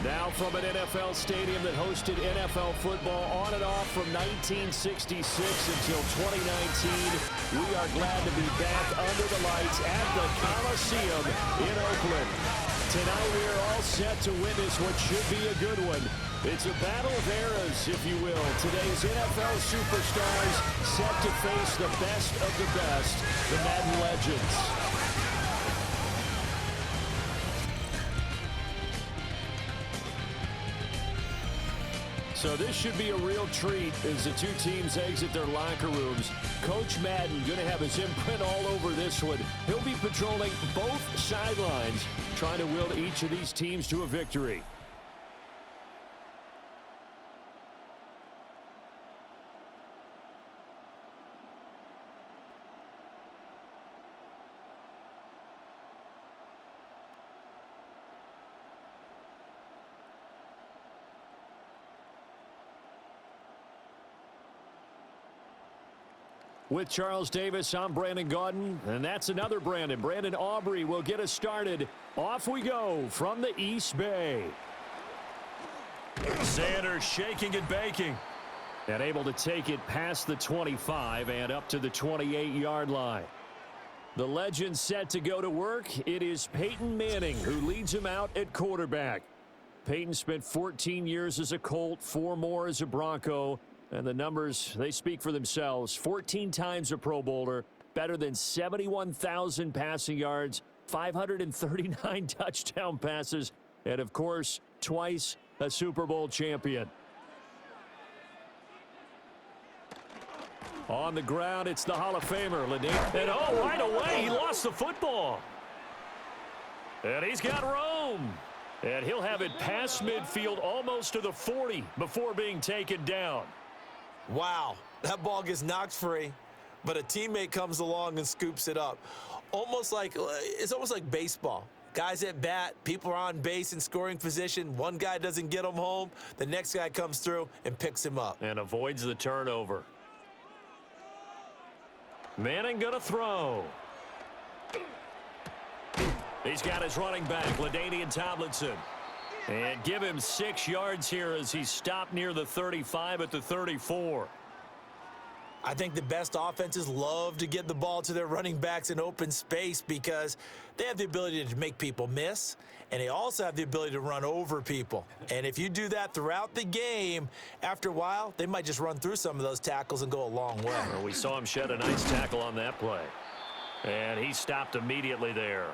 Now from an NFL stadium that hosted NFL football on and off from 1966 until 2019, we are glad to be back under the lights at the Coliseum in Oakland. Tonight we are all set to witness what should be a good one. It's a battle of eras, if you will. Today's NFL superstars set to face the best of the best, the Madden legends. So this should be a real treat as the two teams exit their locker rooms. Coach Madden going to have his imprint all over this one. He'll be patrolling both sidelines, trying to will each of these teams to a victory. With Charles Davis, I'm Brandon Gaudin, and that's another Brandon. Brandon Aubrey will get us started. Off we go from the East Bay. Sanders shaking and baking. And able to take it past the 25 and up to the 28-yard line. The legend set to go to work. It is Peyton Manning who leads him out at quarterback. Peyton spent 14 years as a Colt, 4 more as a Bronco. And the numbers, they speak for themselves. 14 times a Pro Bowler, better than 71,000 passing yards, 539 touchdown passes, and, of course, twice a Super Bowl champion. On the ground, it's the Hall of Famer, LaDainian. And, oh, right away, he lost the football. And he's got Rome. And he'll have it past midfield almost to the 40 before being taken down. Wow, that ball gets knocked free, but a teammate comes along and scoops it up. It's almost like baseball. Guys at bat, people are on base in scoring position. One guy doesn't get him home. The next guy comes through and picks him up. And avoids the turnover. Manning gonna throw. He's got his running back, LaDainian Tomlinson. And give him 6 yards here as he's stopped near the 35 at the 34. I think the best offenses love to get the ball to their running backs in open space because they have the ability to make people miss, and they also have the ability to run over people. And if you do that throughout the game, after a while, they might just run through some of those tackles and go a long way. Well, we saw him shed a nice tackle on that play. And he stopped immediately there.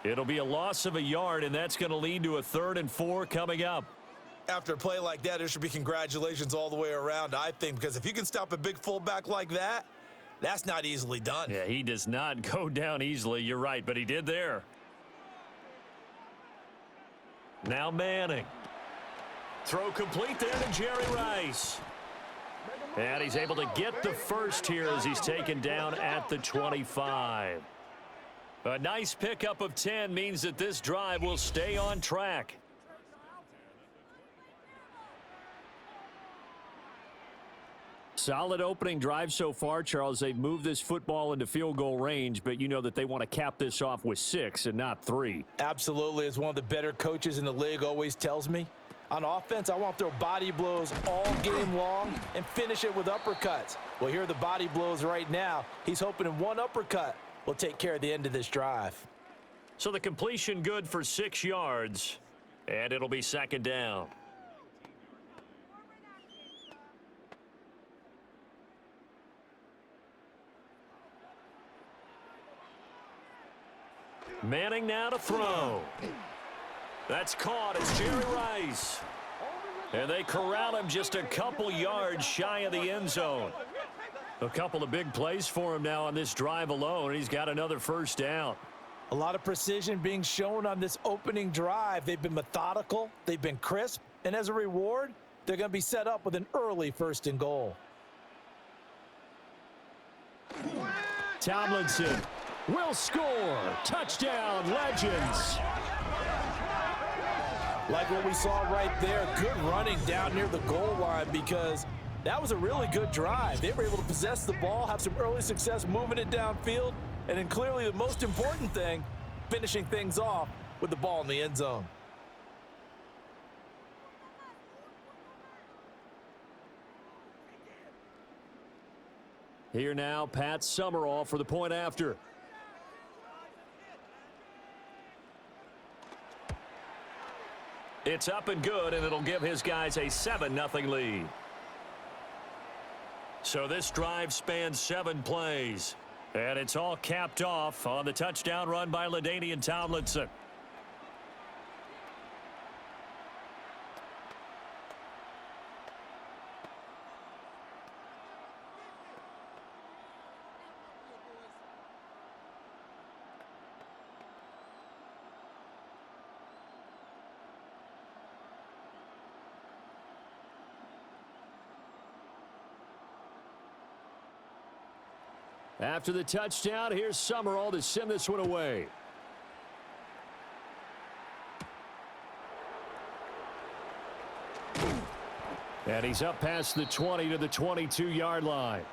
It'll be a loss of a yard, and that's going to lead to a 3rd and 4 coming up. After a play like that, there should be congratulations all the way around, I think, because if you can stop a big fullback like that, that's not easily done. Yeah, he does not go down easily. You're right, but he did there. Now Manning. Throw complete there to Jerry Rice. And he's able to get the first here as he's taken down at the 25. A nice pickup of 10 means that this drive will stay on track. Solid opening drive so far, Charles. They've moved this football into field goal range, but you know that they want to cap this off with 6 and not 3. Absolutely. As one of the better coaches in the league always tells me, on offense, I want to throw body blows all game long and finish it with uppercuts. Well, here are the body blows right now. He's hoping in one uppercut will take care of the end of this drive. So the completion good for 6 yards, and it'll be 2nd down. Manning now to throw. That's caught. It's Jerry Rice. And they corral him just a couple yards shy of the end zone. A couple of big plays for him now on this drive alone. He's got another 1st down. A lot of precision being shown on this opening drive. They've been methodical. They've been crisp. And as a reward, they're going to be set up with an early 1st and goal. Tomlinson will score. Touchdown, Legends. Like what we saw right there, good running down near the goal line because that was a really good drive. They were able to possess the ball, have some early success moving it downfield, and then clearly the most important thing, finishing things off with the ball in the end zone. Here now, Pat Summerall for the point after. It's up and good, and it'll give his guys a 7-0 lead. So this drive spans 7 plays. And it's all capped off on the touchdown run by LaDainian Tomlinson. After the touchdown, here's Summerall to send this one away. And he's up past the 20 to the 22-yard line.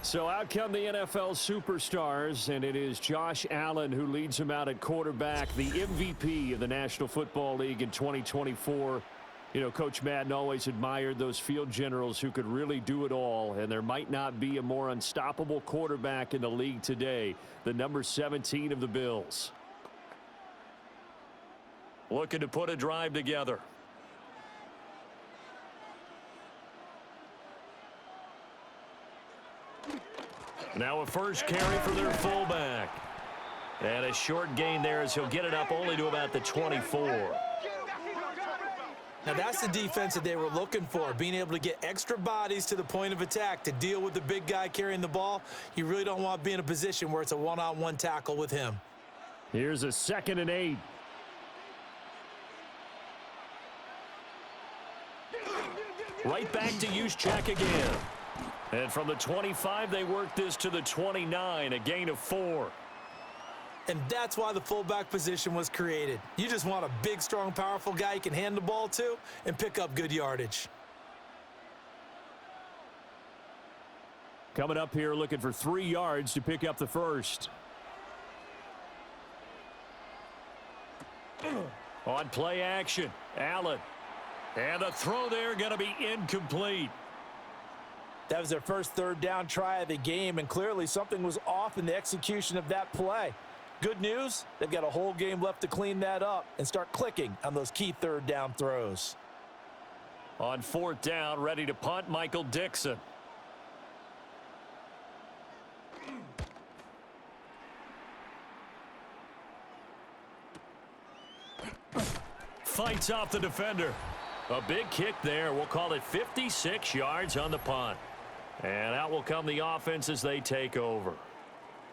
So out come the NFL superstars, and it is Josh Allen who leads them out at quarterback, the MVP of the National Football League in 2024. You know, Coach Madden always admired those field generals who could really do it all, and there might not be a more unstoppable quarterback in the league today, the number 17 of the Bills. Looking to put a drive together. Now a first carry for their fullback. And a short gain there as he'll get it up only to about the 24. Now that's the defense that they were looking for, being able to get extra bodies to the point of attack to deal with the big guy carrying the ball. You really don't want to be in a position where it's a one-on-one tackle with him. Here's a 2nd and 8. Right back to Juszczyk again. And from the 25, they work this to the 29, a gain of 4. And that's why the fullback position was created. You just want a big, strong, powerful guy you can hand the ball to and pick up good yardage. Coming up here looking for 3 yards to pick up the first. On play action, Allen. And the throw there going to be incomplete. That was their first 3rd down try of the game, and clearly something was off in the execution of that play. Good news, they've got a whole game left to clean that up and start clicking on those key 3rd down throws. On 4th down, ready to punt, Michael Dixon. Fights off the defender. A big kick there. We'll call it 56 yards on the punt. And out will come the offense as they take over.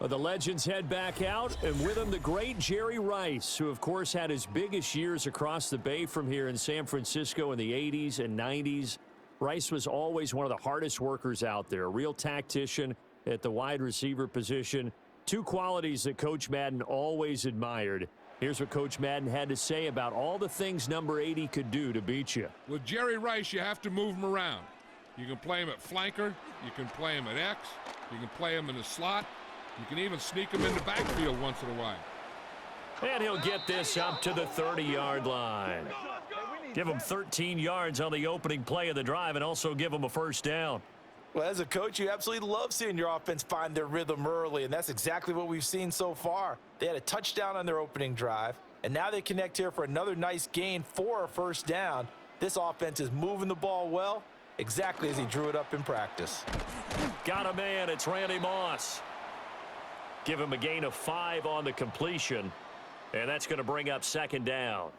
The Legends head back out, and with them the great Jerry Rice, who of course had his biggest years across the bay from here in San Francisco in the 80s and 90s. Rice was always one of the hardest workers out there, a real tactician at the wide receiver position. 2 qualities that Coach Madden always admired. Here's what Coach Madden had to say about all the things number 80 could do to beat you. With Jerry Rice, you have to move him around. You can play him at flanker, you can play him at X, you can play him in the slot. You can even sneak him in the backfield once in a while. And he'll get this up to the 30-yard line. Give him 13 yards on the opening play of the drive and also give him a first down. Well, as a coach, you absolutely love seeing your offense find their rhythm early, and that's exactly what we've seen so far. They had a touchdown on their opening drive, and now they connect here for another nice gain for a first down. This offense is moving the ball well, exactly as he drew it up in practice. Got a man. It's Randy Moss. Give him a gain of 5 on the completion, and that's going to bring up 2nd down.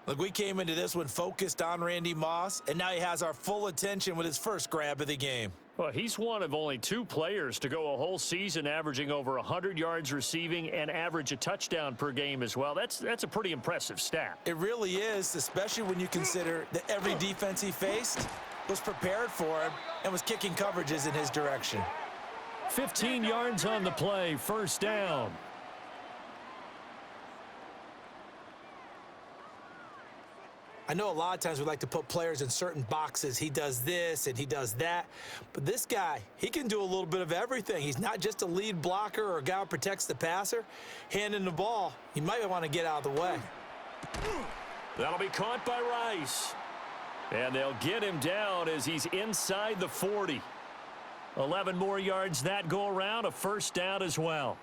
Look, we came into this one focused on Randy Moss, and now he has our full attention with his first grab of the game. Well, he's one of only 2 players to go a whole season averaging over 100 yards receiving and average a touchdown per game as well. That's a pretty impressive stat. It really is, especially when you consider that every defense he faced was prepared for him and was kicking coverages in his direction. 15 yards on the play, first down. I know a lot of times we like to put players in certain boxes. He does this and he does that. But this guy, he can do a little bit of everything. He's not just a lead blocker or a guy who protects the passer. Handing the ball, he might want to get out of the way. That'll be caught by Rice. And they'll get him down as he's inside the 40. 11 more yards that go around, a first down as well.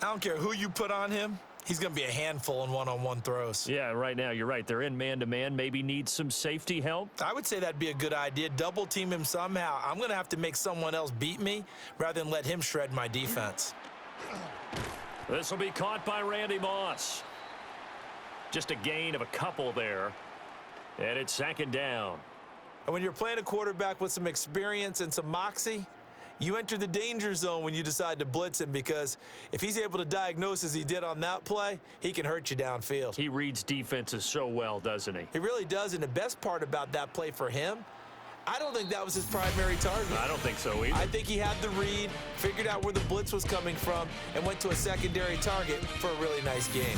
I don't care who you put on him. He's going to be a handful in one-on-one throws. Yeah, right now, you're right. They're in man-to-man. Maybe need some safety help. I would say that'd be a good idea. Double team him somehow. I'm going to have to make someone else beat me rather than let him shred my defense. This will be caught by Randy Moss. Just a gain of a couple there. And it's second down. And when you're playing a quarterback with some experience and some moxie, you enter the danger zone when you decide to blitz him, because if he's able to diagnose as he did on that play, he can hurt you downfield. He reads defenses so well, doesn't he? He really does, and the best part about that play for him, I don't think that was his primary target. I don't think so either. I think he had the read, figured out where the blitz was coming from, and went to a secondary target for a really nice game.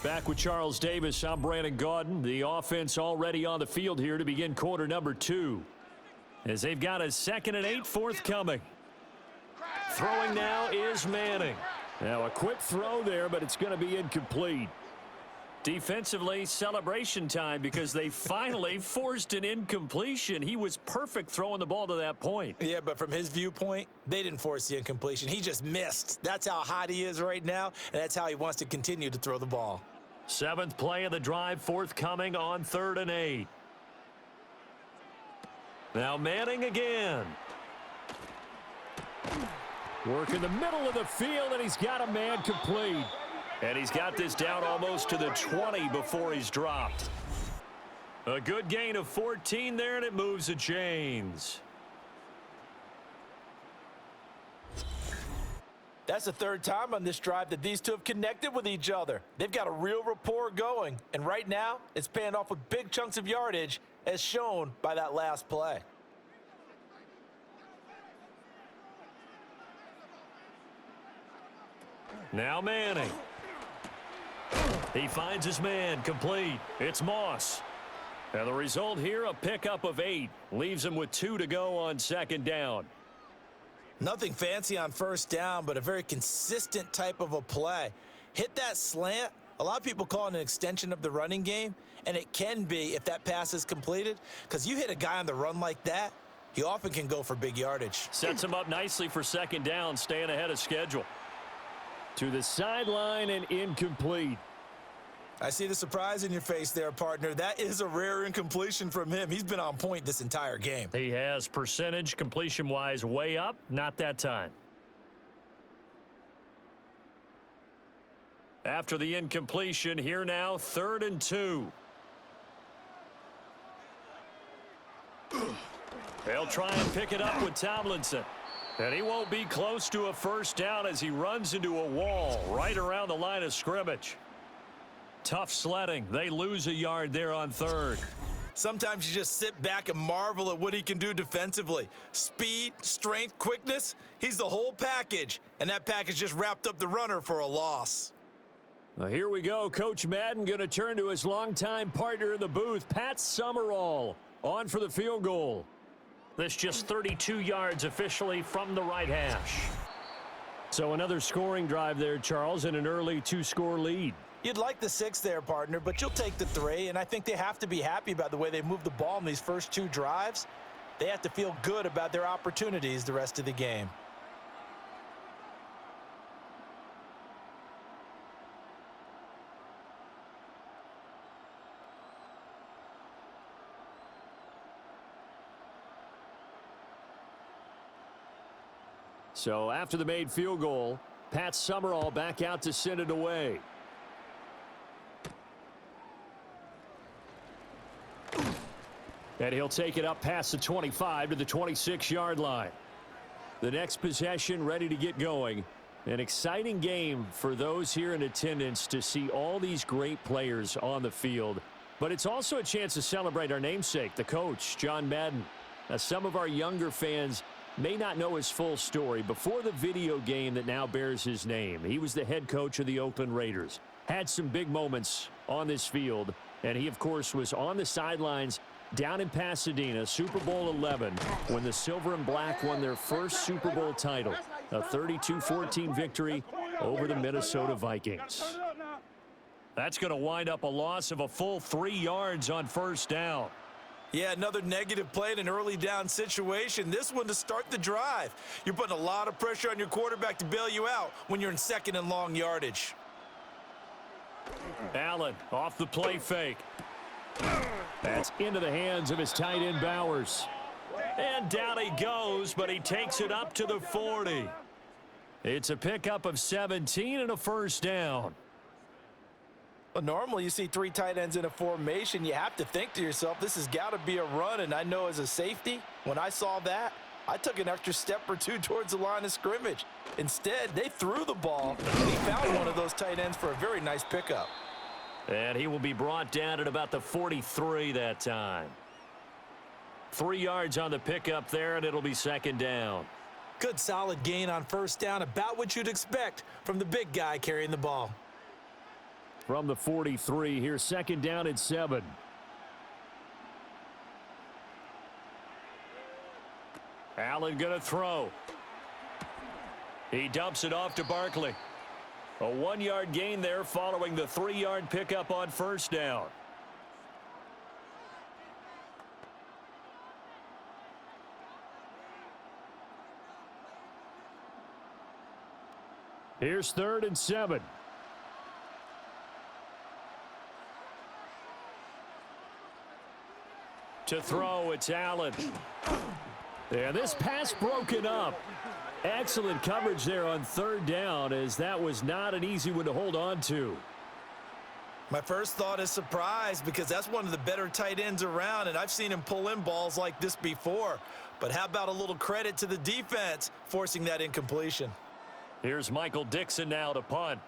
Back with Charles Davis, I'm Brandon Gaudin. The offense already on the field here to begin quarter number 2. As they've got a 2nd and 8 forthcoming. Throwing now is Manning. Now a quick throw there, but it's going to be incomplete. Defensively, celebration time, because they finally forced an incompletion. He was perfect throwing the ball to that point. Yeah, but from his viewpoint, they didn't force the incompletion. He just missed. That's how hot he is right now, and that's how he wants to continue to throw the ball. 7th play of the drive forthcoming on 3rd and 8. Now Manning again. Work in the middle of the field, and he's got a man complete. And he's got this down almost to the 20 before he's dropped. A good gain of 14 there, and it moves the chains. That's the 3rd time on this drive that these two have connected with each other. They've got a real rapport going, and right now it's paying off with big chunks of yardage, as shown by that last play. Now Manning. He finds his man complete. It's Moss. And the result here, a pickup of 8. Leaves him with 2 to go on 2nd down. Nothing fancy on 1st down, but a very consistent type of a play. Hit that slant. A lot of people call it an extension of the running game, and it can be if that pass is completed, because you hit a guy on the run like that, he often can go for big yardage. Sets him up nicely for 2nd down, staying ahead of schedule. To the sideline and incomplete. I see the surprise in your face there, partner. That is a rare incompletion from him. He's been on point this entire game. He has percentage completion-wise way up, not that time. After the incompletion, here now, 3rd and 2. They'll try and pick it up with Tomlinson. And he won't be close to a 1st down as he runs into a wall right around the line of scrimmage. Tough sledding. They lose a yard there on 3rd. Sometimes you just sit back and marvel at what he can do defensively. Speed, strength, quickness, he's the whole package. And that package just wrapped up the runner for a loss. Well, here we go. Coach Madden going to turn to his longtime partner in the booth, Pat Summerall, on for the field goal. This just 32 yards officially from the right hash. So another scoring drive there, Charles, and an early 2-score lead. You'd like the 6 there, partner, but you'll take the 3, and I think they have to be happy about the way they moved the ball in these first 2 drives. They have to feel good about their opportunities the rest of the game. So after the made field goal, Pat Summerall back out to send it away. And he'll take it up past the 25 to the 26-yard line. The next possession ready to get going. An exciting game for those here in attendance to see all these great players on the field. But it's also a chance to celebrate our namesake, the coach, John Madden. Now, some of our younger fans may not know his full story. Before the video game that now bears his name, he was the head coach of the Oakland Raiders. Had some big moments on this field. And he, of course, was on the sidelines down in Pasadena, Super Bowl 11, when the Silver and Black won their first Super Bowl title, a 32-14 victory over the Minnesota Vikings. That's going to wind up a loss of a full 3 yards on 1st down. Yeah, another negative play in an early down situation. This one to start the drive. You're putting a lot of pressure on your quarterback to bail you out when you're in second and long yardage. Allen off the play fake. That's into the hands of his tight end Bowers. And down he goes, but he takes it up to the 40. It's a pickup of 17 and a first down. Well, normally you see three tight ends in a formation. You have to think to yourself, this has got to be a run. And I know as a safety, when I saw that, I took an extra step or two towards the line of scrimmage. Instead, they threw the ball, and he found one of those tight ends for a very nice pickup. And he will be brought down at about the 43 that time. 3 yards on the pickup there, and it'll be second down. Good solid gain on first down, about what you'd expect from the big guy carrying the ball. From the 43, here's second down and 7. Allen going to throw. He dumps it off to Barkley. A 1-yard gain there following the 3-yard pickup on first down. Here's 3rd and 7. To throw, it's Allen. And this pass broken up. Excellent coverage there on 3rd down, as that was not an easy one to hold on to. My first thought is surprise, because that's one of the better tight ends around, and I've seen him pull in balls like this before. But how about a little credit to the defense forcing that incompletion? Here's Michael Dixon now to punt.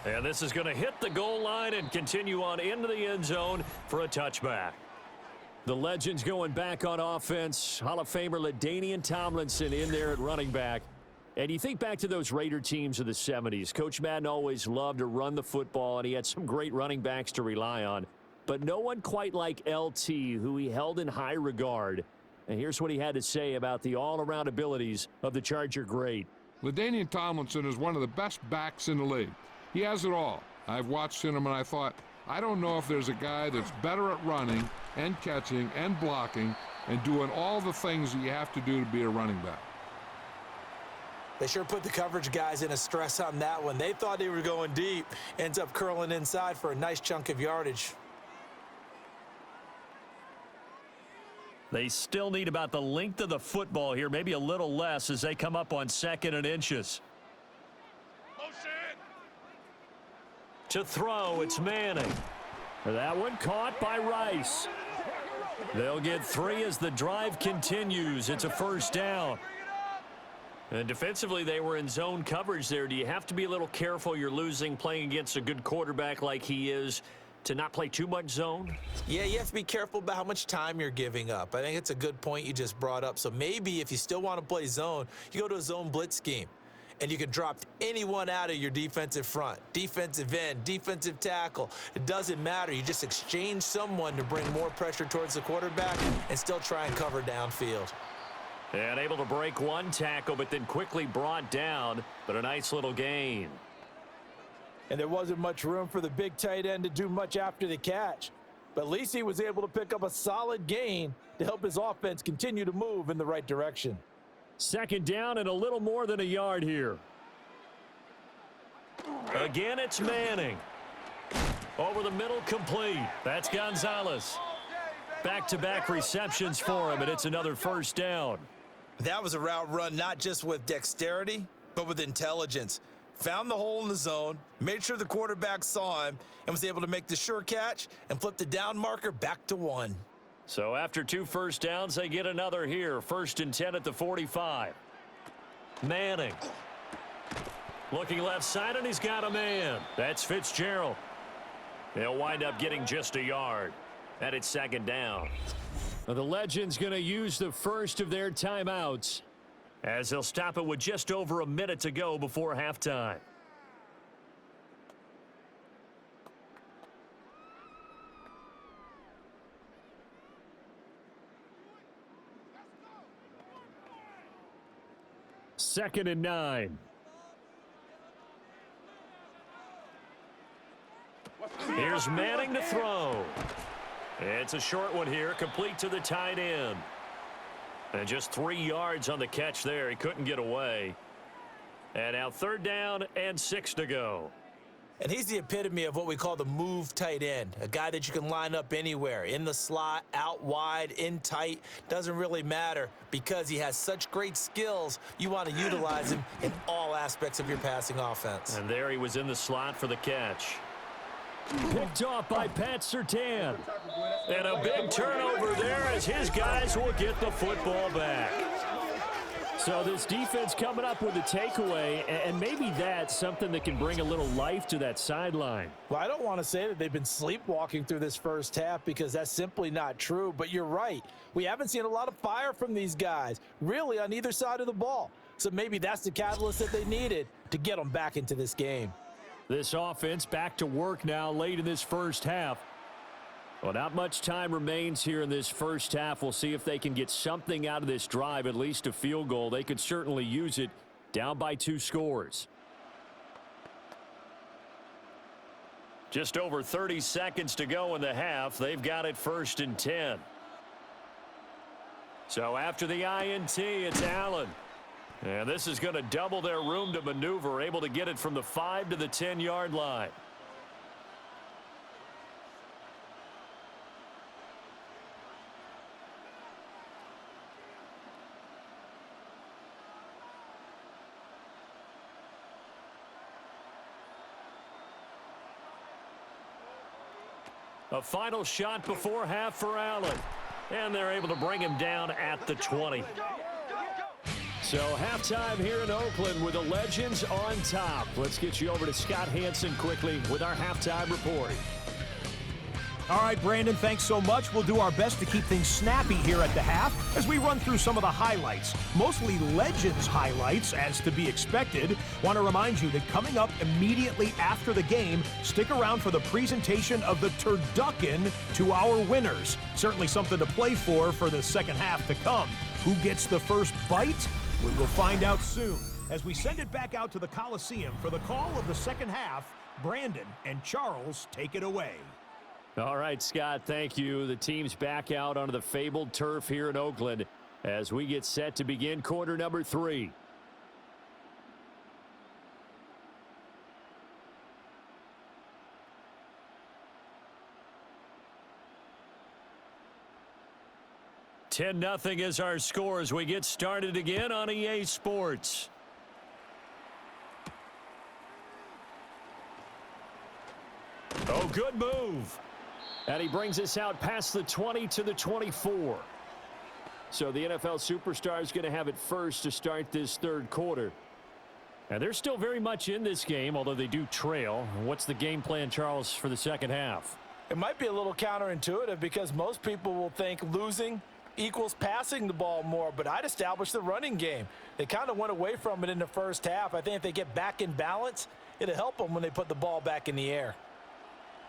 And this is going to hit the goal line and continue on into the end zone for a touchback. The Legends going back on offense. Hall of Famer LaDainian Tomlinson in there at running back. And you think back to those Raider teams of the 70s. Coach Madden always loved to run the football, and he had some great running backs to rely on. But no one quite like LT, who he held in high regard. And here's what he had to say about the all-around abilities of the Charger great. LaDainian Tomlinson is one of the best backs in the league. He has it all. I've watched him and I thought, I don't know if there's a guy that's better at running and catching and blocking and doing all the things that you have to do to be a running back. They sure put the coverage guys in a stress on that one. They thought they were going deep. Ends up curling inside for a nice chunk of yardage. They still need about the length of the football here, maybe a little less as they come up on 2nd and inches. To throw, it's Manning. That one caught by Rice. They'll get 3 as the drive continues. It's a first down. And defensively, they were in zone coverage there. Do you have to be a little careful you're losing playing against a good quarterback like he is to not play too much zone? Yeah, you have to be careful about how much time you're giving up. I think it's a good point you just brought up. So maybe if you still want to play zone, you go to a zone blitz scheme. And you can drop anyone out of your defensive front, defensive end, defensive tackle. It doesn't matter. You just exchange someone to bring more pressure towards the quarterback and still try and cover downfield. And able to break one tackle, but then quickly brought down, but a nice little gain. And there wasn't much room for the big tight end to do much after the catch. But at least he was able to pick up a solid gain to help his offense continue to move in the right direction. 2nd down and a little more than a yard here. Again, it's Manning. Over the middle, complete. That's Gonzalez. Back-to-back receptions for him, and it's another first down. That was a route run not just with dexterity, but with intelligence. Found the hole in the zone, made sure the quarterback saw him, and was able to make the sure catch and flip the down marker back to 1. So after 2 first downs, they get another here. 1st and 10 at the 45. Manning. Looking left side, and he's got a man. That's Fitzgerald. They'll wind up getting just a yard. And it's 2nd down. The Legends going to use the first of their timeouts as they'll stop it with just over a minute to go before halftime. Second and 9. Here's Manning to throw. It's a short one here, complete to the tight end. And just 3 yards on the catch there. He couldn't get away. And now 3rd down and 6 to go. And he's the epitome of what we call the move tight end, a guy that you can line up anywhere, in the slot, out wide, in tight, doesn't really matter because he has such great skills. You want to utilize him in all aspects of your passing offense. And there he was in the slot for the catch. Picked off by Pat Surtain. And a big turnover there as his guys will get the football back. So this defense coming up with a takeaway, and maybe that's something that can bring a little life to that sideline. Well, I don't want to say that they've been sleepwalking through this first half because that's simply not true, but you're right. We haven't seen a lot of fire from these guys, really, on either side of the ball. So maybe that's the catalyst that they needed to get them back into this game. This offense back to work now late in this first half. Well, not much time remains here in this first half. We'll see if they can get something out of this drive, at least a field goal. They could certainly use it, down by 2 scores. Just over 30 seconds to go in the half. They've got it 1st and 10. So after the INT, it's Allen. And this is going to double their room to maneuver, able to get it from the 5 to the 10-yard line. A final shot before half for Allen. And they're able to bring him down at the 20. So halftime here in Oakland with the Legends on top. Let's get you over to Scott Hansen quickly with our halftime report. All right, Brandon, thanks so much. We'll do our best to keep things snappy here at the half as we run through some of the highlights. Mostly Legends highlights, as to be expected. Want to remind you that coming up immediately after the game, stick around for the presentation of the turducken to our winners. Certainly something to play for the second half to come. Who gets the first bite? We will find out soon. As we send it back out to the Coliseum for the call of the second half, Brandon and Charles take it away. All right, Scott, thank you. The team's back out onto the fabled turf here in Oakland as we get set to begin quarter number 3. (10-0) is our score as we get started again on EA Sports. Oh, good move. And he brings us out past the 20 to the 24. So the NFL superstar is going to have it first to start this third quarter. And they're still very much in this game, although they do trail. What's the game plan, Charles, for the second half? It might be a little counterintuitive because most people will think losing equals passing the ball more, but I'd establish the running game. They kind of went away from it in the first half. I think if they get back in balance, it'll help them when they put the ball back in the air.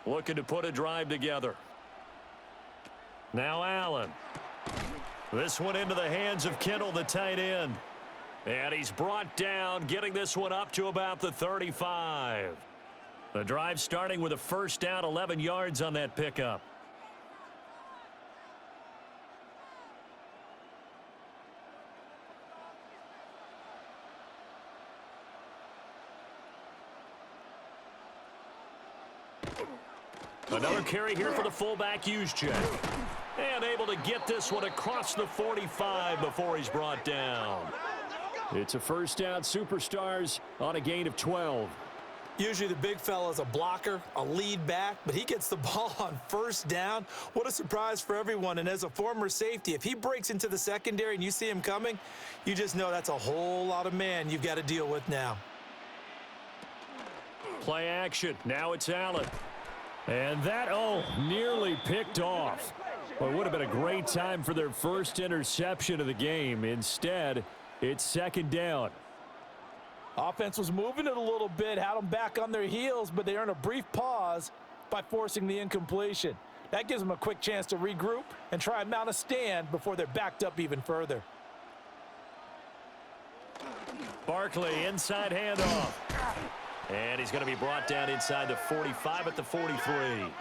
Looking to put a drive together. Now Allen. This one into the hands of Kittle, the tight end. And he's brought down, getting this one up to about the 35. The drive starting with a first down, 11 yards on that pickup. Another carry here for the fullback, Juszczyk. And able to get this one across the 45 before he's brought down. It's a first down, superstars on a gain of 12. Usually the big fella's a blocker, a lead back, but he gets the ball on first down. What a surprise for everyone. And as a former safety, if he breaks into the secondary and you see him coming, you just know that's a whole lot of man you've got to deal with now. Play action. Now it's Allen. And that, nearly picked off. Well, it would have been a great time for their first interception of the game. Instead, it's second down. Offense was moving it a little bit, had them back on their heels, but they earned a brief pause by forcing the incompletion. That gives them a quick chance to regroup and try and mount a stand before they're backed up even further. Barkley, inside handoff. And he's going to be brought down inside the 45 at the 43.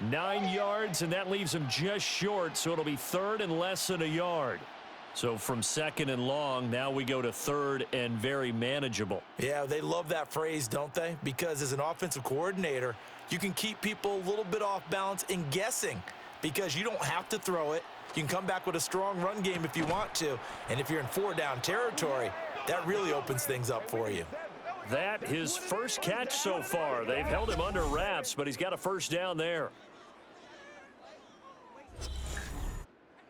9 yards, and that leaves him just short, so it'll be third and less than a yard. So from second and long, now we go to third and very manageable. Yeah, they love that phrase, don't they? Because as an offensive coordinator, you can keep people a little bit off balance and guessing because you don't have to throw it. You can come back with a strong run game if you want to. And if you're in 4-down territory, that really opens things up for you. That his first catch so far. They've held him under wraps, but he's got a first down there.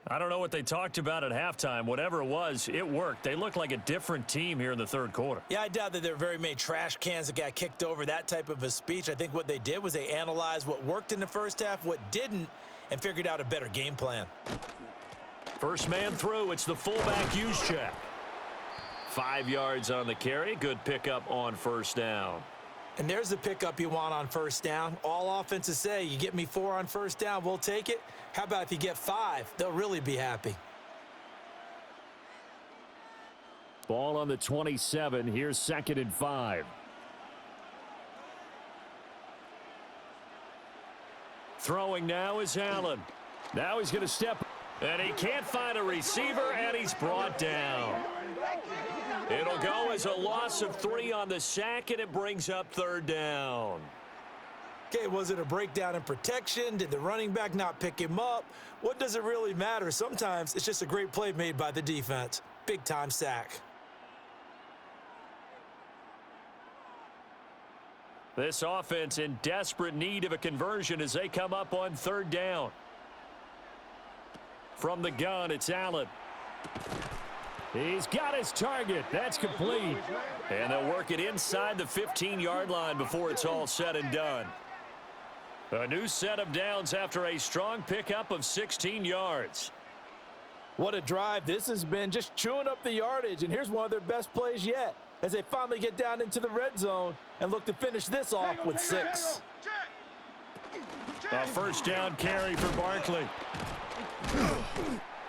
I don't know what they talked about at halftime. Whatever it was, it worked. They look like a different team here in the third quarter. Yeah, I doubt that there are very many trash cans that got kicked over, that type of a speech. I think what they did was they analyzed what worked in the first half, what didn't, and figured out a better game plan. First man through. It's the fullback use check. 5 yards on the carry. Good pickup on first down. And there's the pickup you want on first down. All offenses say, you get me 4 on first down, we'll take it. How about if you get 5? They'll really be happy. Ball on the 27. Here's 2nd and 5. Throwing now is Allen. Now he's going to step. And he can't find a receiver, and he's brought down. It'll go as a loss of 3 on the sack, and it brings up third down. Okay, was it a breakdown in protection? Did the running back not pick him up? What does it really matter? Sometimes it's just a great play made by the defense. Big-time sack. This offense in desperate need of a conversion as they come up on third down. From the gun, it's Allen. He's got his target. That's complete. And they'll work it inside the 15-yard line before it's all said and done. A new set of downs after a strong pickup of 16 yards. What a drive this has been, just chewing up the yardage. And here's one of their best plays yet as they finally get down into the red zone and look to finish this off with 6. A first down carry for Barkley.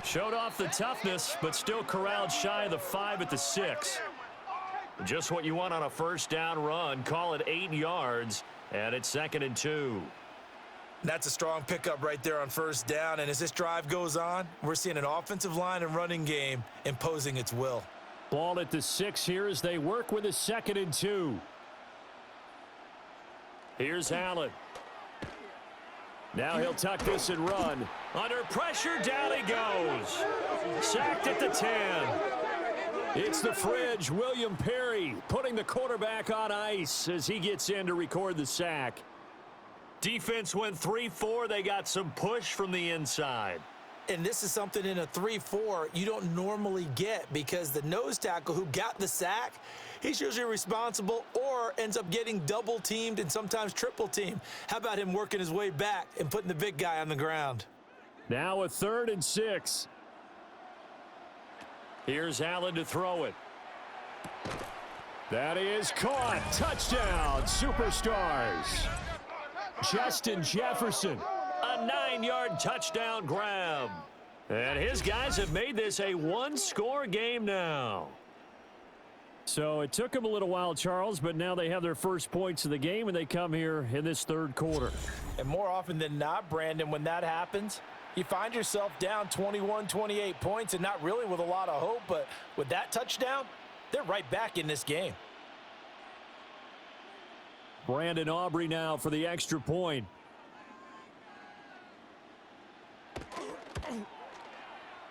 Showed off the toughness, but still corralled shy of the 5 at the 6. Just what you want on a first down run. Call it 8 yards, and it's 2nd and 2. That's a strong pickup right there on first down. And as this drive goes on, we're seeing an offensive line and running game imposing its will. Ball at the 6 here as they work with a 2nd and 2. Here's Allen. Now he'll tuck this and run. Under pressure, down he goes. Sacked at the 10. It's the fridge, William Perry, putting the quarterback on ice as he gets in to record the sack. Defense went 3-4. They got some push from the inside. And this is something in a 3-4 you don't normally get because the nose tackle who got the sack, he's usually responsible or ends up getting double teamed and sometimes triple teamed. How about him working his way back and putting the big guy on the ground? Now a 3rd and 6. Here's Allen to throw it. That is caught. Touchdown, Superstars. Justin Jefferson, a 9-yard touchdown grab. And his guys have made this a 1-score game now. So it took them a little while, Charles, but now they have their first points of the game, and they come here in this third quarter. And more often than not, Brandon, when that happens, you find yourself down 21, 28 points and not really with a lot of hope, but with that touchdown, they're right back in this game. Brandon Aubrey now for the extra point.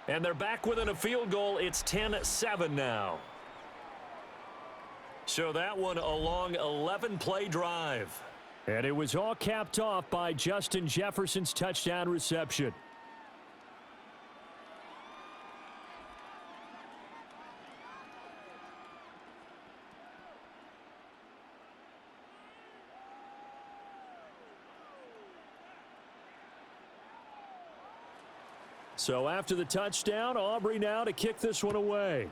And they're back within a field goal. It's 10-7 now. So that one a long 11-play drive. And it was all capped off by Justin Jefferson's touchdown reception. So after the touchdown, Aubrey now to kick this one away.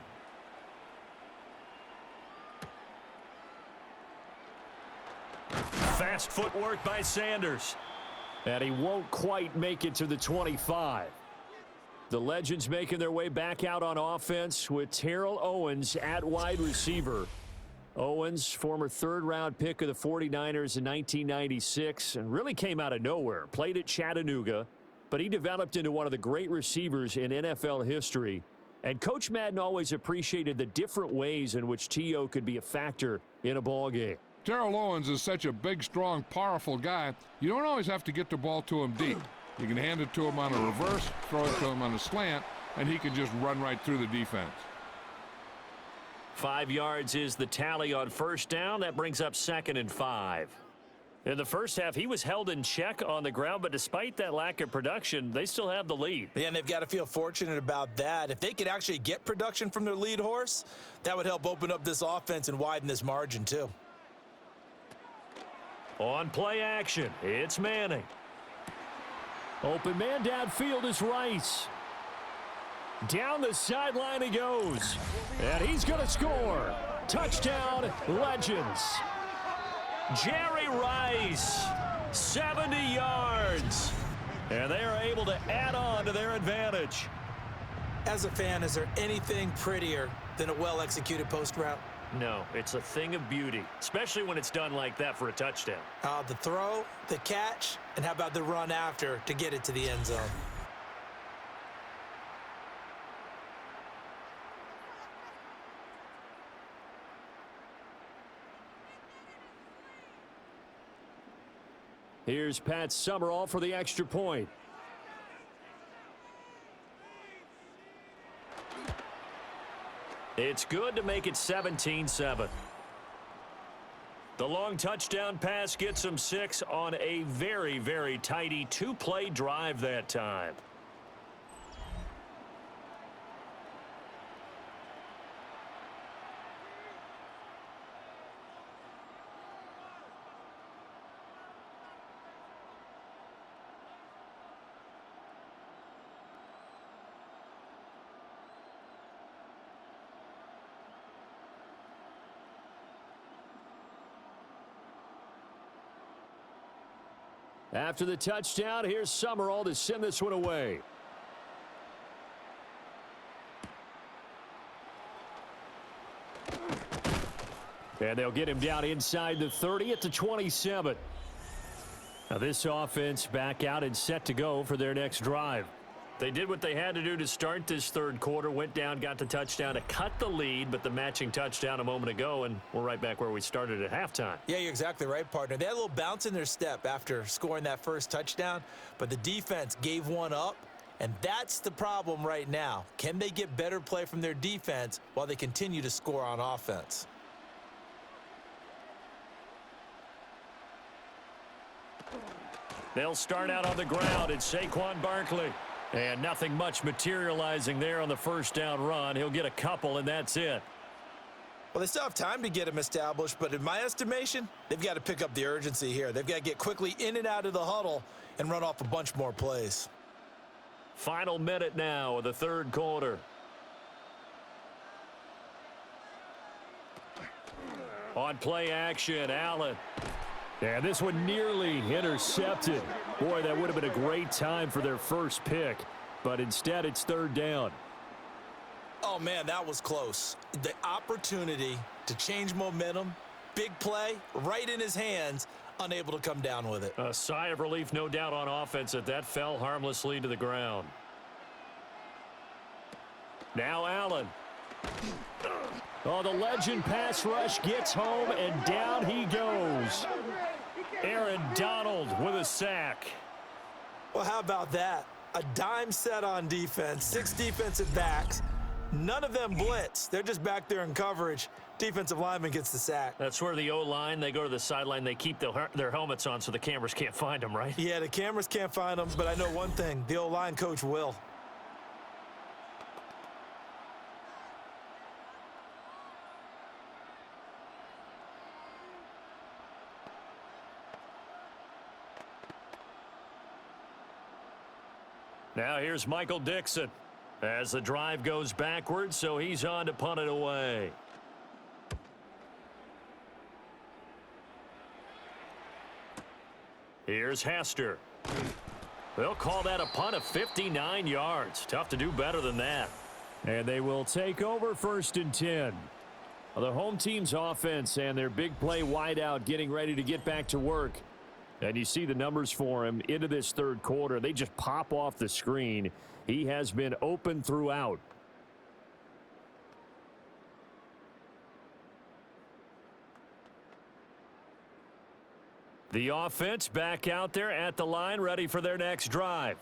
Fast footwork by Sanders. And he won't quite make it to the 25. The Legends making their way back out on offense with Terrell Owens at wide receiver. Owens, former third-round pick of the 49ers in 1996, and really came out of nowhere. Played at Chattanooga, but he developed into one of the great receivers in NFL history. And Coach Madden always appreciated the different ways in which T.O. could be a factor in a ball game. Terrell Owens is such a big, strong, powerful guy, you don't always have to get the ball to him deep. You can hand it to him on a reverse, throw it to him on a slant, and he can just run right through the defense. 5 yards is the tally on first down. That brings up 2nd and 5. In the first half, he was held in check on the ground, but despite that lack of production, they still have the lead. Yeah, and they've got to feel fortunate about that. If they could actually get production from their lead horse, that would help open up this offense and widen this margin too. On play action, it's Manning. Open man downfield is Rice. Down the sideline he goes. And he's going to score. Touchdown, Legends. Jerry Rice, 70 yards. And they are able to add on to their advantage. As a fan, is there anything prettier than a well-executed post route? No, it's a thing of beauty, especially when it's done like that for a touchdown. The throw, the catch, and how about the run after to get it to the end zone? Here's Pat Summerall for the extra point. It's good to make it 17-7. The long touchdown pass gets them 6 on a very, very tidy 2-play drive that time. After the touchdown, here's Summerall to send this one away. And they'll get him down inside the 30 at the 27. Now this offense back out and set to go for their next drive. They did what they had to do to start this third quarter, went down, got the touchdown to cut the lead, but the matching touchdown a moment ago, and we're right back where we started at halftime. Yeah, you're exactly right, partner. They had a little bounce in their step after scoring that first touchdown, but the defense gave one up, and that's the problem right now. Can they get better play from their defense while they continue to score on offense? They'll start out on the ground. It's Saquon Barkley. And nothing much materializing there on the first down run. He'll get a couple, and that's it. Well, they still have time to get him established, but in my estimation, they've got to pick up the urgency here. They've got to get quickly in and out of the huddle and run off a bunch more plays. Final minute now of the third quarter. On play action, Allen. And this one nearly intercepted. Boy, that would have been a great time for their first pick, but instead it's third down. Oh, man, that was close. The opportunity to change momentum, big play, right in his hands, unable to come down with it. A sigh of relief, no doubt, on offense that fell harmlessly to the ground. Now Allen. Oh, the legend pass rush gets home, and down he goes. Aaron Donald with a sack. Well, how about that? A dime set on defense, 6 defensive backs. None of them blitz. They're just back there in coverage. Defensive lineman gets the sack. That's where the O-line, they go to the sideline, they keep their helmets on so the cameras can't find them, right? Yeah, the cameras can't find them, but I know one thing. The O-line coach will. Now here's Michael Dixon as the drive goes backwards, so he's on to punt it away. Here's Hester. They'll call that a punt of 59 yards. Tough to do better than that. And they will take over 1st and 10. The home team's offense and their big play wideout getting ready to get back to work. And you see the numbers for him into this third quarter. They just pop off the screen. He has been open throughout. The offense back out there at the line, ready for their next drive.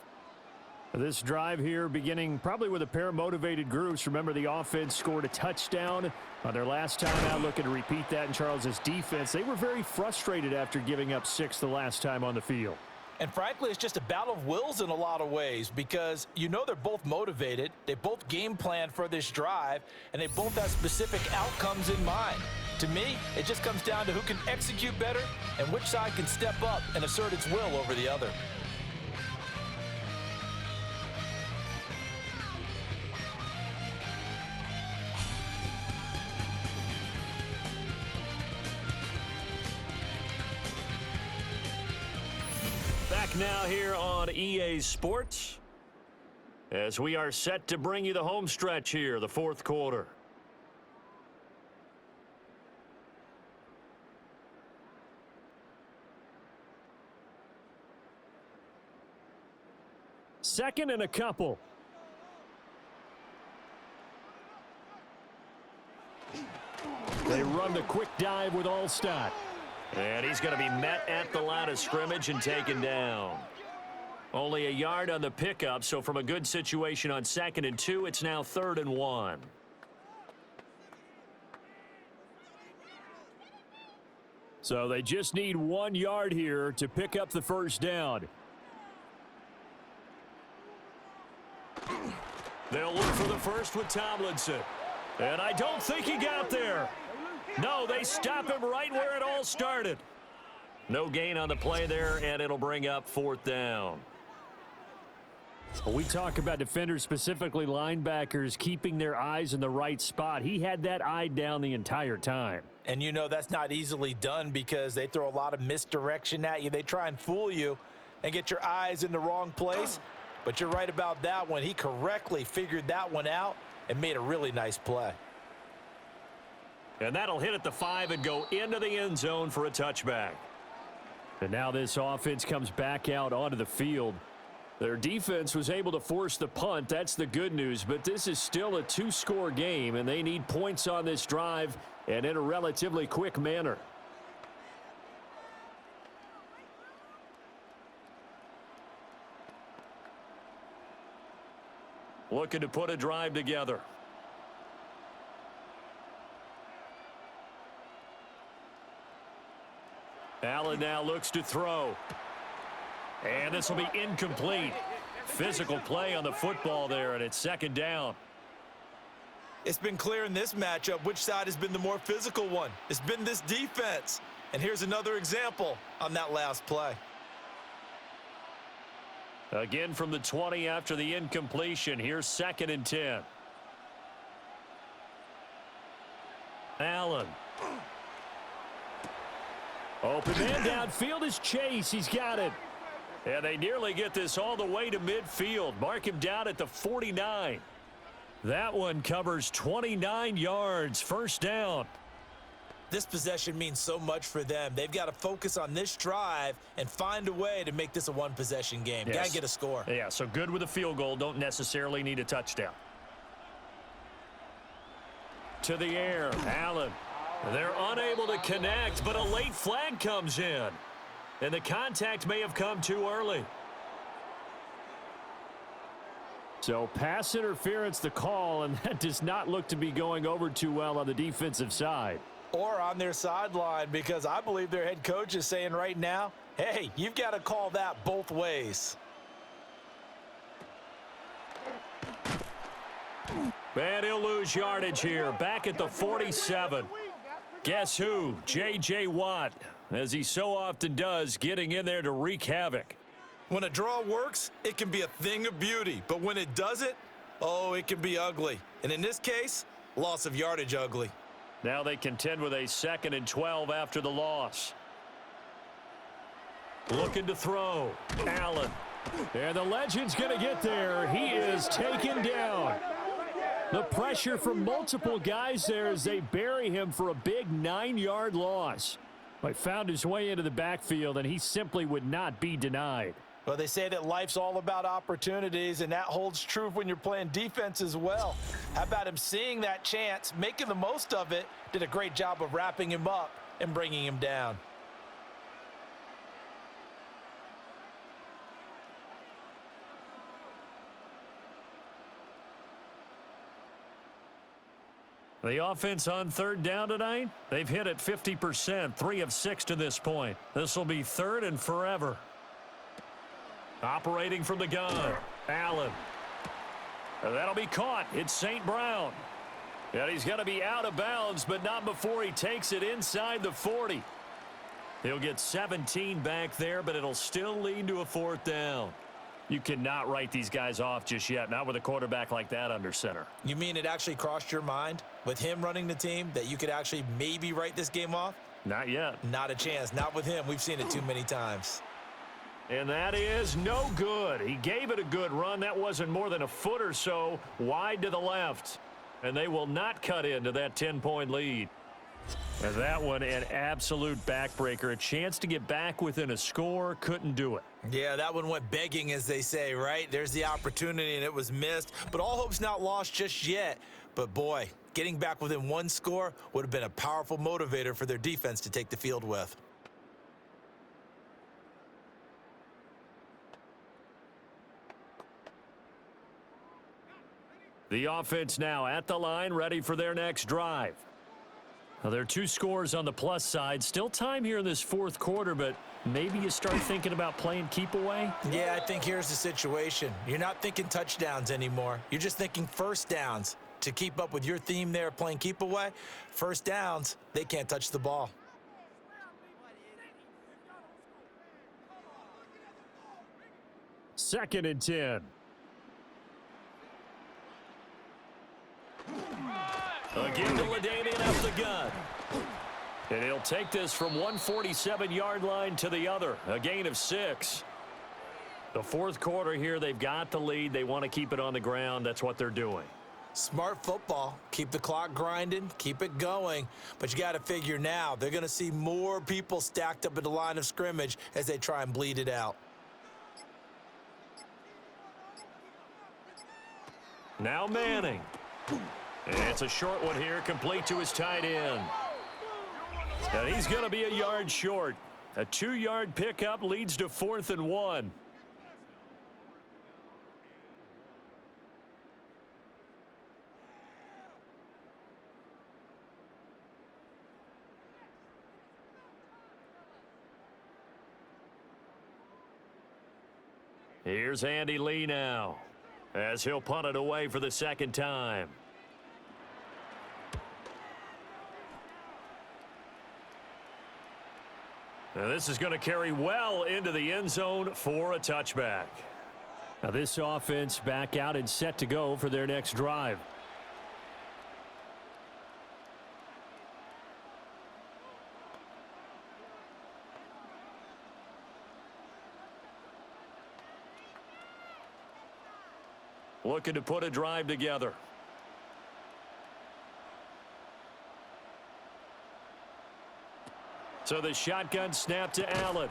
This drive here beginning probably with a pair of motivated groups. Remember, the offense scored a touchdown on their last time out, looking to repeat that in Charles's defense. They were very frustrated after giving up 6 the last time on the field. And frankly, it's just a battle of wills in a lot of ways because you know they're both motivated, they both game plan for this drive, and they both have specific outcomes in mind. To me, it just comes down to who can execute better and which side can step up and assert its will over the other. Back now here on EA Sports as we are set to bring you the home stretch here, the fourth quarter. Second and a couple. They run the quick dive with Allstott. And he's going to be met at the line of scrimmage and taken down. Only a yard on the pickup, so from a good situation on 2nd and 2, it's now 3rd and 1. So they just need 1 yard here to pick up the first down. They'll look for the first with Tomlinson. And I don't think he got there. No, they stop him right where it all started. No gain on the play there, and it'll bring up 4th down. Well, we talk about defenders, specifically linebackers, keeping their eyes in the right spot. He had that eye down the entire time. And you know that's not easily done because they throw a lot of misdirection at you. They try and fool you and get your eyes in the wrong place. But you're right about that one. He correctly figured that one out and made a really nice play. And that'll hit at the 5 and go into the end zone for a touchback. And now this offense comes back out onto the field. Their defense was able to force the punt. That's the good news. But this is still a 2-score game, and they need points on this drive and in a relatively quick manner. Looking to put a drive together. Allen now looks to throw. And this will be incomplete. Physical play on the football there, and it's 2nd down. It's been clear in this matchup which side has been the more physical one. It's been this defense. And here's another example on that last play. Again from the 20 after the incompletion. Here's 2nd and 10. Allen. Open man downfield is Chase. He's got it. And they nearly get this all the way to midfield. Mark him down at the 49. That one covers 29 yards. First down. This possession means so much for them. They've got to focus on this drive and find a way to make this a one-possession game. Yes. Got to get a score. Yeah, so good with a field goal. Don't necessarily need a touchdown. To the air. Allen. They're unable to connect, but a late flag comes in. And the contact may have come too early. So pass interference the call, and that does not look to be going over too well on the defensive side. Or on their sideline, because I believe their head coach is saying right now, hey, you've got to call that both ways. And he'll lose yardage here. Back at the 47. Guess who? J.J. Watt, as he so often does, getting in there to wreak havoc. When a draw works, it can be a thing of beauty. But when it doesn't, oh, it can be ugly. And in this case, loss of yardage ugly. Now they contend with a 2nd and 12 after the loss. Looking to throw. Allen. And the legend's going to get there. He is taken down. The pressure from multiple guys there as they bury him for a big 9-yard loss. He found his way into the backfield, and he simply would not be denied. Well, they say that life's all about opportunities, and that holds true when you're playing defense as well. How about him seeing that chance, making the most of it, did a great job of wrapping him up and bringing him down. The offense on third down tonight, they've hit it 50%, 3 of 6 to this point. This will be third and forever. Operating from the gun, Allen. And that'll be caught. It's St. Brown. And he's going to be out of bounds, but not before he takes it inside the 40. He'll get 17 back there, but it'll still lead to a 4th down. You cannot write these guys off just yet, not with a quarterback like that under center. You mean it actually crossed your mind with him running the team that you could actually maybe write this game off? Not yet. Not a chance. Not with him. We've seen it too many times. And that is no good. He gave it a good run. That wasn't more than a foot or so wide to the left. And they will not cut into that 10-point lead. And that one, an absolute backbreaker. A chance to get back within a score, couldn't do it. Yeah, that one went begging, as they say, right? There's the opportunity, and it was missed. But all hope's not lost just yet. But, boy, getting back within 1 score would have been a powerful motivator for their defense to take the field with. The offense now at the line, ready for their next drive. Now, there are 2 scores on the plus side. Still time here in this 4th quarter, but maybe you start thinking about playing keep away? Yeah, I think here's the situation. You're not thinking touchdowns anymore. You're just thinking first downs. To keep up with your theme there, playing keep away, first downs, they can't touch the ball. Second and 10. Again to LaDainian up the gun. And he'll take this from 147-yard line to the other. A gain of 6. The 4th quarter here, they've got the lead. They want to keep it on the ground. That's what they're doing. Smart football. Keep the clock grinding. Keep it going. But you got to figure now, they're going to see more people stacked up at the line of scrimmage as they try and bleed it out. Now Manning. And it's a short one here, complete to his tight end. And he's going to be a yard short. A 2-yard pickup leads to 4th and 1. Here's Andy Lee now, as he'll punt it away for the 2nd time. Now this is going to carry well into the end zone for a touchback. Now this offense back out and set to go for their next drive. Looking to put a drive together. So the shotgun snap to Allen.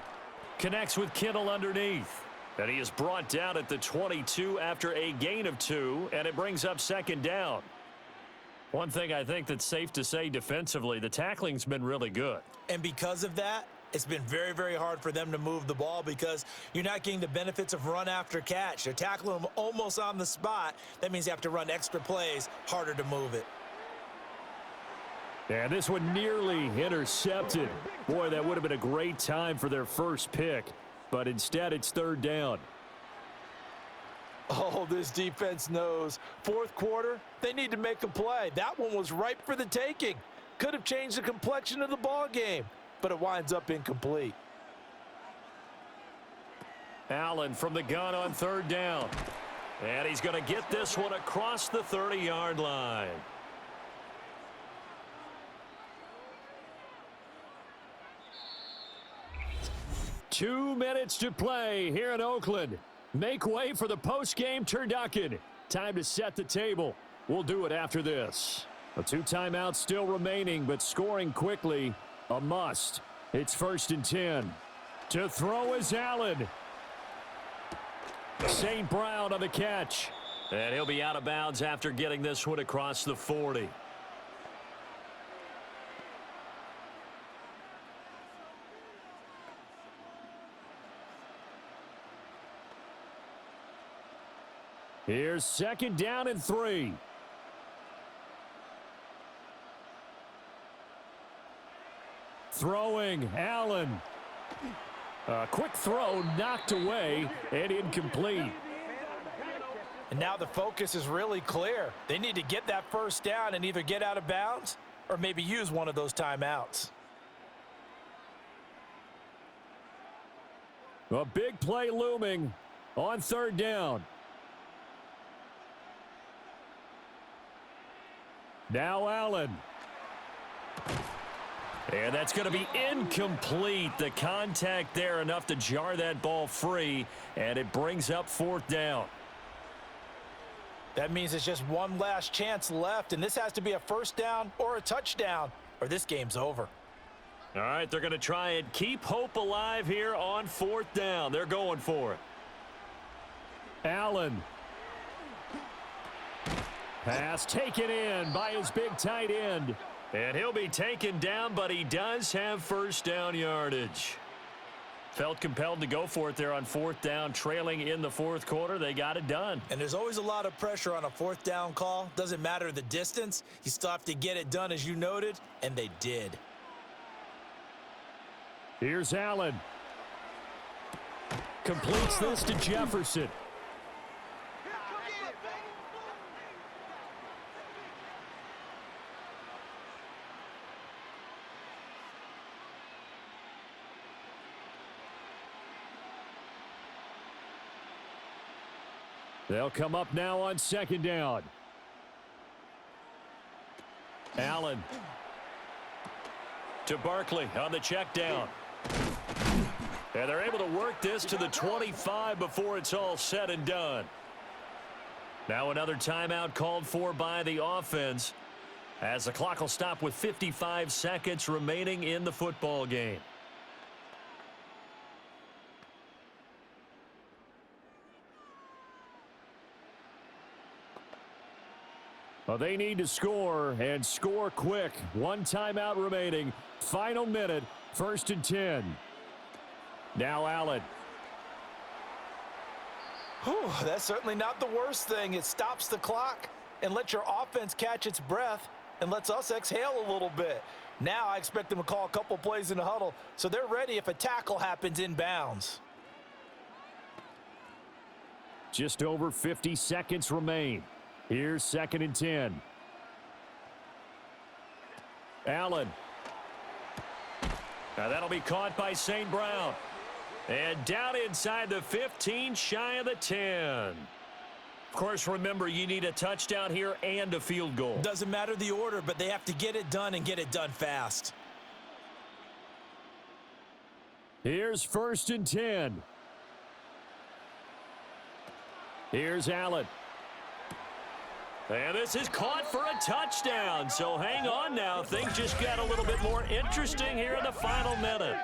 Connects with Kittle underneath. And he is brought down at the 22 after a gain of 2, and it brings up 2nd down. One thing I think that's safe to say defensively, the tackling's been really good. And because of that, it's been very, very hard for them to move the ball because you're not getting the benefits of run after catch. They're tackling them almost on the spot. That means you have to run extra plays, harder to move it. And this one nearly intercepted. Boy, that would have been a great time for their first pick. But instead, it's 3rd down. Oh, this defense knows. 4th quarter, they need to make a play. That one was ripe for the taking. Could have changed the complexion of the ball game, but it winds up incomplete. Allen from the gun on 3rd down. And he's going to get this one across the 30-yard line. Two minutes to play here in Oakland. Make way for the post-game turducken. Time to set the table. We'll do it after this. A 2 timeouts still remaining, but scoring quickly, a must. It's 1st and 10. To throw is Allen. St. Brown on the catch. And he'll be out of bounds after getting this one across the 40. Here's 2nd down and 3. Throwing, Allen. A quick throw knocked away and incomplete. And now the focus is really clear. They need to get that 1st down and either get out of bounds or maybe use one of those timeouts. A big play looming on 3rd down. Now Allen. And that's going to be incomplete. The contact there enough to jar that ball free, and it brings up 4th down. That means it's just one last chance left, and this has to be a 1st down or a touchdown, or this game's over. All right, they're going to try and keep hope alive here on 4th down. They're going for it. Allen. Pass taken in by his big tight end. And he'll be taken down, but he does have 1st down yardage. Felt compelled to go for it there on 4th down, trailing in the 4th quarter. They got it done. And there's always a lot of pressure on a 4th down call. Doesn't matter the distance. You still have to get it done, as you noted, and they did. Here's Allen. Completes this to Jefferson. They'll come up now on 2nd down. Allen. To Barkley on the check down. And they're able to work this to the 25 before it's all said and done. Now another timeout called for by the offense, as the clock will stop with 55 seconds remaining in the football game. Well, they need to score, and score quick. 1 timeout remaining. Final minute, 1st and 10. Now Allen. Whew, that's certainly not the worst thing. It stops the clock and lets your offense catch its breath and lets us exhale a little bit. Now I expect them to call a couple plays in the huddle, so they're ready if a tackle happens in bounds. Just over 50 seconds remain. Here's 2nd and 10. Allen. Now that'll be caught by St. Brown. And down inside the 15, shy of the 10. Of course, remember, you need a touchdown here and a field goal. Doesn't matter the order, but they have to get it done and get it done fast. Here's 1st and 10. Here's Allen. And this is caught for a touchdown. So hang on now. Things just got a little bit more interesting here in the final minute.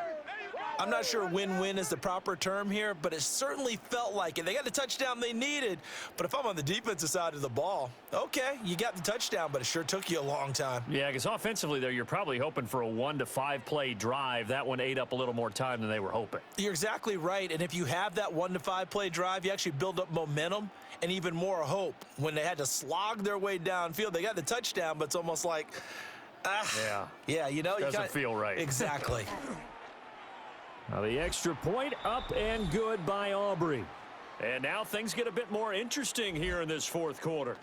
I'm not sure win-win is the proper term here, but it certainly felt like it. They got the touchdown they needed, but if I'm on the defensive side of the ball, okay, you got the touchdown, but it sure took you a long time. Yeah, because offensively there, you're probably hoping for a 1 to 5 play drive. That one ate up a little more time than they were hoping. You're exactly right, and if you have that 1 to 5 play drive, you actually build up momentum and even more hope. When they had to slog their way downfield, they got the touchdown, but it's almost like, yeah, you know, doesn't feel right. Exactly. Now the extra point up and good by Aubrey. And now things get a bit more interesting here in this 4th quarter.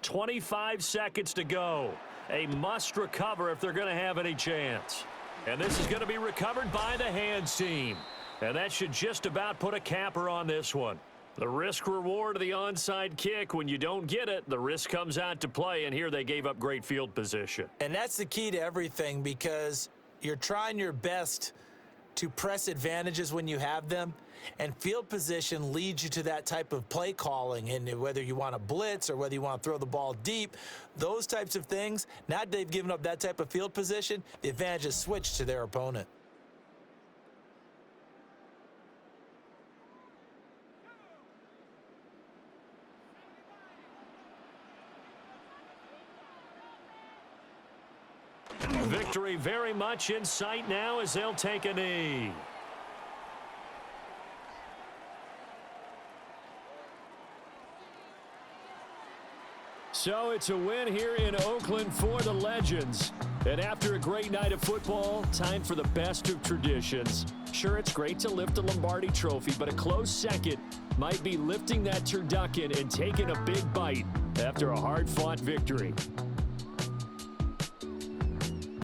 .25 seconds to go. A must recover if they're going to have any chance. And this is going to be recovered by the hands team. And that should just about put a capper on this one. The risk reward of the onside kick, when you don't get it, the risk comes out to play, and here they gave up great field position. And that's the key to everything, because you're trying your best to press advantages when you have them, and field position leads you to that type of play calling. And whether you want to blitz or whether you want to throw the ball deep, those types of things, now that they've given up that type of field position, the advantage is switched to their opponent. Victory very much in sight now as they'll take a knee. So it's a win here in Oakland for the Legends. And after a great night of football, time for the best of traditions. Sure, it's great to lift the Lombardi Trophy, but a close second might be lifting that turducken and taking a big bite after a hard-fought victory.